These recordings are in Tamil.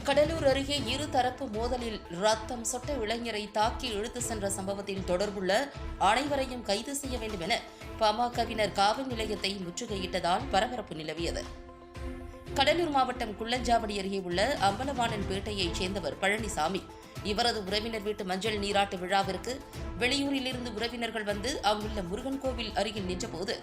கடலூர் அருகே இருதரப்பு மோதலில் ரத்தம் சொட்ட இளைஞரை தாக்கி இழுத்து சென்ற சம்பவத்தில் தொடர்புள்ள அனைவரையும் கைது செய்ய வேண்டும் என பாமகவினர் காவல் நிலையத்தை முற்றுகையிட்டதால் பரபரப்பு நிலவியது. கடலூர் மாவட்டம் குள்ளஞ்சாவடி அருகே உள்ள அம்பலவாணன் பேட்டையைச் சேர்ந்தவர் பழனிசாமி. இவரது உறவினர் வீட்டு மஞ்சள் நீராட்டு விழாவிற்கு வெளியூரிலிருந்து உறவினர்கள் வந்து அங்குள்ள முருகன் கோவில் அருகில் நின்றபோது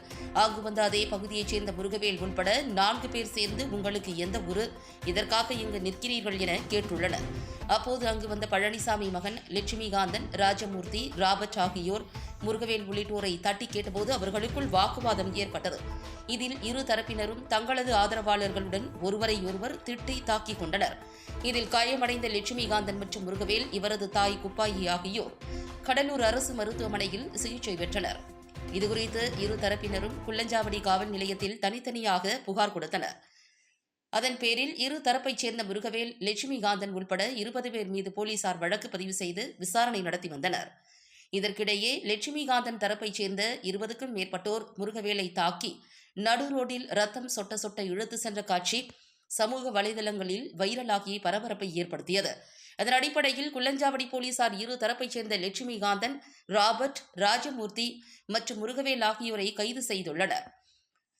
அங்கு வந்த அதே பகுதியைச் சேர்ந்த முருகவேல் உள்பட 4 பேர் சேர்ந்து உங்களுக்கு எந்த ஊரு, இதற்காக இங்கு நிற்கிறீர்கள் என கேட்டுள்ளனர். அப்போது அங்கு வந்த பழனிசாமி மகன் லட்சுமிகாந்தன், ராஜமூர்த்தி, ராபர்ட் ஆகியோர் முருகவேல் உள்ளிட்டோரை தட்டி கேட்டபோது அவர்களுக்குள் வாக்குவாதம் ஏற்பட்டது. இதில் இரு தரப்பினரும் தங்களது ஆதரவாளர்களுடன் ஒருவரையொருவர் திட்டி தாக்கிக் கொண்டனர். இதில் காயமடைந்த லட்சுமிகாந்தன் மற்றும் முருகவேல், இவரது தாய் குப்பாயி ஆகியோர் கடலூர் அரசு மருத்துவமனையில் சிகிச்சை பெற்றனர். இதுகுறித்து இரு தரப்பினரும் குள்ளஞ்சாவடி காவல் நிலையத்தில் தனித்தனியாக புகார் கொடுத்தனர். அதன் பேரில் இரு தரப்பைச் சேர்ந்த முருகவேல், லட்சுமிகாந்தன் உள்பட 20 பேர் மீது போலீசார் வழக்கு பதிவு செய்து விசாரணை நடத்தி வந்தனர். இதற்கிடையே லட்சுமிகாந்தன் தரப்பைச் சேர்ந்த 20க்கும் மேற்பட்டோர் முருகவேலை தாக்கி நடு ரோட்டில் ரத்தம் சொட்ட சொட்ட இழுத்து சென்ற காட்சி சமூக வலைதளங்களில் வைரலாகி பரபரப்பை ஏற்படுத்தியது. அதன் அடிப்படையில் குள்ளஞ்சாவடி போலீசார் இரு தரப்பைச் சேர்ந்த லட்சுமிகாந்தன், ராபர்ட், ராஜமூர்த்தி மற்றும் முருகவேல் ஆகியோரை கைது செய்துள்ளனர்.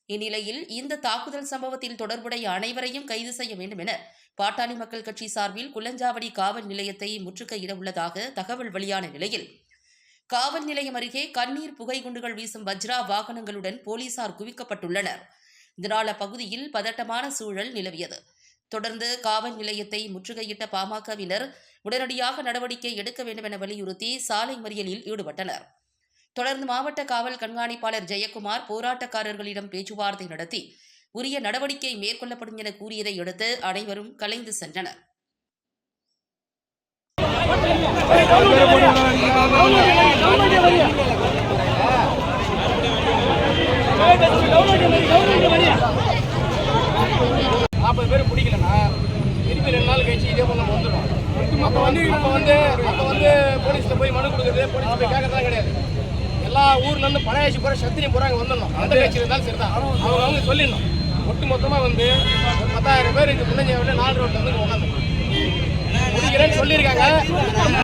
இந்நிலையில் இந்த தாக்குதல் சம்பவத்தில் தொடர்புடைய அனைவரையும் கைது செய்ய வேண்டும் என பாட்டாளி மக்கள் கட்சி சார்பில் குள்ளஞ்சாவடி காவல் நிலையத்தை முற்றுகையிட உள்ளதாக தகவல் வெளியான நிலையில் காவல் நிலையம் அருகே கண்ணீர் புகை குண்டுகள் வீசும் வஜ்ரா வாகனங்களுடன் போலீசார் குவிக்கப்பட்டுள்ளனர். இதனால் அப்பகுதியில் பதட்டமான சூழல் நிலவியது. தொடர்ந்து காவல் நிலையத்தை முற்றுகையிட்ட பாமகவினர் உடனடியாக நடவடிக்கை எடுக்க வேண்டும் என வலியுறுத்தி சாலை மறியலில் ஈடுபட்டனர். தொடர்ந்து மாவட்ட காவல் கண்காணிப்பாளர் ஜெயக்குமார் போராட்டக்காரர்களிடம் பேச்சுவார்த்தை நடத்தி உரிய நடவடிக்கை மேற்கொள்ளப்படும் என கூறியதை அடுத்து அனைவரும் கலைந்து சென்றனர். நாற்பது பேர் பிடிக்கலன்னா திருப்பி 2 நாள் கழிச்சு இதே போல வந்துடும். அப்போ வந்து போலீஸில் போய் மனு கொடுக்குறது, போலீஸ் போய் கேட்கறதா கிடையாது. எல்லா ஊர்லேருந்து பழையாச்சி போகிற சத்தினி போகிற அங்கே வந்துடணும். அந்த கட்சி இருந்தாலும் சரி தான், அவங்க சொல்லிடணும். மொத்தமாக வந்து 10,000 பேர் இங்கே முன்னஞ்சாவில் 4 ரோட்டில் வந்து உட்காந்து முடிக்கிறேன்னு சொல்லியிருக்காங்க.